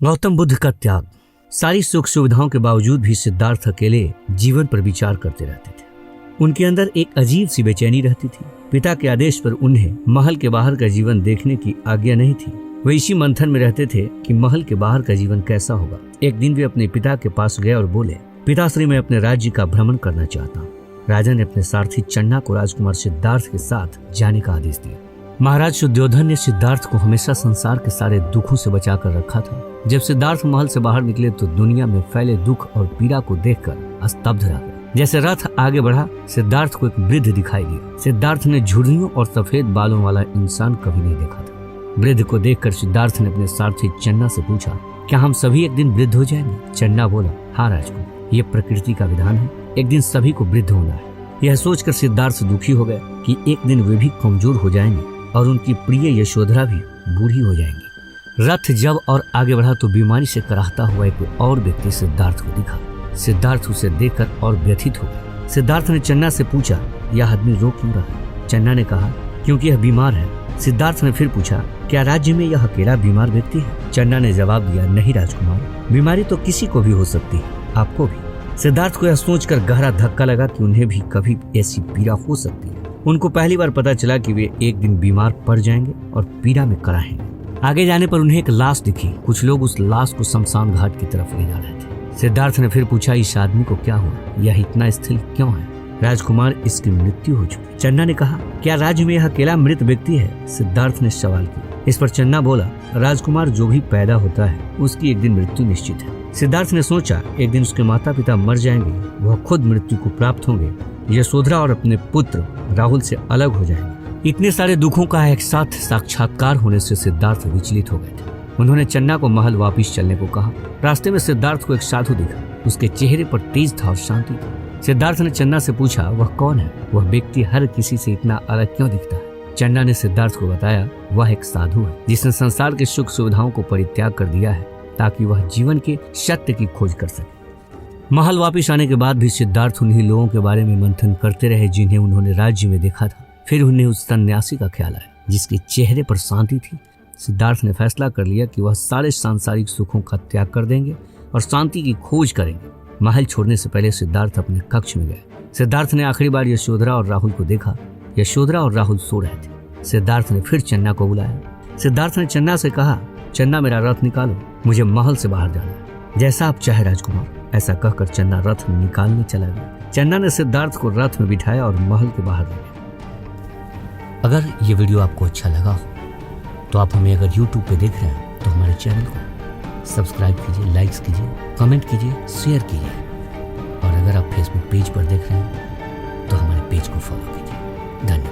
गौतम बुद्ध का त्याग। सारी सुख सुविधाओं के बावजूद भी सिद्धार्थ अकेले जीवन पर विचार करते रहते थे। उनके अंदर एक अजीब सी बेचैनी रहती थी। पिता के आदेश पर उन्हें महल के बाहर का जीवन देखने की आज्ञा नहीं थी। वे इसी मंथन में रहते थे कि महल के बाहर का जीवन कैसा होगा। एक दिन वे अपने पिता के पास गए और बोले, पिताश्री, मैं अपने राज्य का भ्रमण करना चाहता हूँ। राजा ने अपने सारथी चन्ना को राजकुमार सिद्धार्थ के साथ जाने का आदेश दिया। महाराज शुद्धोधन ने सिद्धार्थ को हमेशा संसार के सारे दुखों से बचाकर रखा था। जब सिद्धार्थ महल से बाहर निकले तो दुनिया में फैले दुख और पीड़ा को देखकर स्तब्ध रह गए। जैसे रथ आगे बढ़ा, सिद्धार्थ को एक वृद्ध दिखाई दिया। सिद्धार्थ ने झुर्रियों और सफेद बालों वाला इंसान कभी नहीं देखा था। वृद्ध को देखकर सिद्धार्थ ने अपने सारथी चन्ना से पूछा, क्या हम सभी एक दिन वृद्ध हो जाएंगे? चन्ना बोला, हाँ राजकुमार, ये प्रकृति का विधान है, एक दिन सभी को वृद्ध होना है। यह सोचकर सिद्धार्थ दुखी हो गए कि एक दिन वे भी कमजोर हो जाएंगे और उनकी प्रिय यशोधरा भी बूढ़ी हो जाएंगी। रथ जब और आगे बढ़ा तो बीमारी से कराहता हुआ एक और व्यक्ति सिद्धार्थ को दिखा। सिद्धार्थ उसे देखकर और व्यथित हो गया। सिद्धार्थ ने चन्ना से पूछा, यह आदमी रो क्यों रहा है? चन्ना ने कहा, क्योंकि यह बीमार है। सिद्धार्थ ने फिर पूछा, क्या राज्य में यह अकेला बीमार व्यक्ति है? चन्ना ने जवाब दिया, नहीं राजकुमार, बीमारी तो किसी को भी हो सकती है, आपको भी। सिद्धार्थ को यह सोचकर गहरा धक्का लगा कि उन्हें भी कभी ऐसी पीड़ा हो सकती है। उनको पहली बार पता चला कि वे एक दिन बीमार पड़ जाएंगे और पीड़ा में कराहेंगे। आगे जाने पर उन्हें एक लाश दिखी। कुछ लोग उस लाश को शमशान घाट की तरफ ले जा रहे थे। सिद्धार्थ ने फिर पूछा, इस आदमी को क्या हुआ? यह इतना स्थिर क्यों है? राजकुमार, इसकी मृत्यु हो चुकी। चन्ना ने कहा, क्या राज्य में यह अकेला मृत व्यक्ति है? सिद्धार्थ ने सवाल किया। इस पर चन्ना बोला, राजकुमार, जो भी पैदा होता है उसकी एक दिन मृत्यु निश्चित है। सिद्धार्थ ने सोचा, एक दिन उसके माता पिता मर जाएंगे, वह खुद मृत्यु को प्राप्त होंगे, यशोधरा और अपने पुत्र राहुल से अलग हो जाएंगे। इतने सारे दुखों का एक साथ साक्षात्कार होने से सिद्धार्थ विचलित हो गए थे। उन्होंने चन्ना को महल वापस चलने को कहा। रास्ते में सिद्धार्थ को एक साधु दिखा। उसके चेहरे पर तेज था और शांति थी। सिद्धार्थ ने चन्ना से पूछा, वह कौन है? वह व्यक्ति हर किसी से इतना अलग क्यों दिखता है? चन्ना ने सिद्धार्थ को बताया, वह एक साधु है जिसने संसार के सुख सुविधाओं को परित्याग कर दिया है ताकि वह जीवन के सत्य की खोज कर सके। महल वापस आने के बाद भी सिद्धार्थ उन्हीं लोगों के बारे में मंथन करते रहे जिन्हें उन्होंने राज्य में देखा था। फिर उन्हें उस सन्यासी का ख्याल आया जिसके चेहरे पर शांति थी। सिद्धार्थ ने फैसला कर लिया कि वह सारे सांसारिक सुखों का त्याग कर देंगे और शांति की खोज करेंगे। महल छोड़ने से पहले सिद्धार्थ अपने कक्ष में गए। सिद्धार्थ ने आखिरी बार यशोधरा और राहुल को देखा। यशोधरा और राहुल सो रहे थे। सिद्धार्थ ने फिर चन्ना को बुलाया। सिद्धार्थ ने चन्ना से कहा, चन्ना, मेरा रथ निकालो, मुझे महल से बाहर जाना है। जैसा आप चाहे राजकुमार। ऐसा कहकर चन्ना रथ निकालने चला गया। चन्ना ने सिद्धार्थ को रथ में बिठाया और महल के बाहर ले गया। अगर ये वीडियो आपको अच्छा लगा हो तो आप हमें अगर YouTube पे देख रहे हैं तो हमारे चैनल को सब्सक्राइब कीजिए, लाइक्स कीजिए, कमेंट कीजिए, शेयर कीजिए। और अगर आप Facebook पेज पर देख रहे हैं तो हमारे पेज को फॉलो कीजिए। धन्यवाद।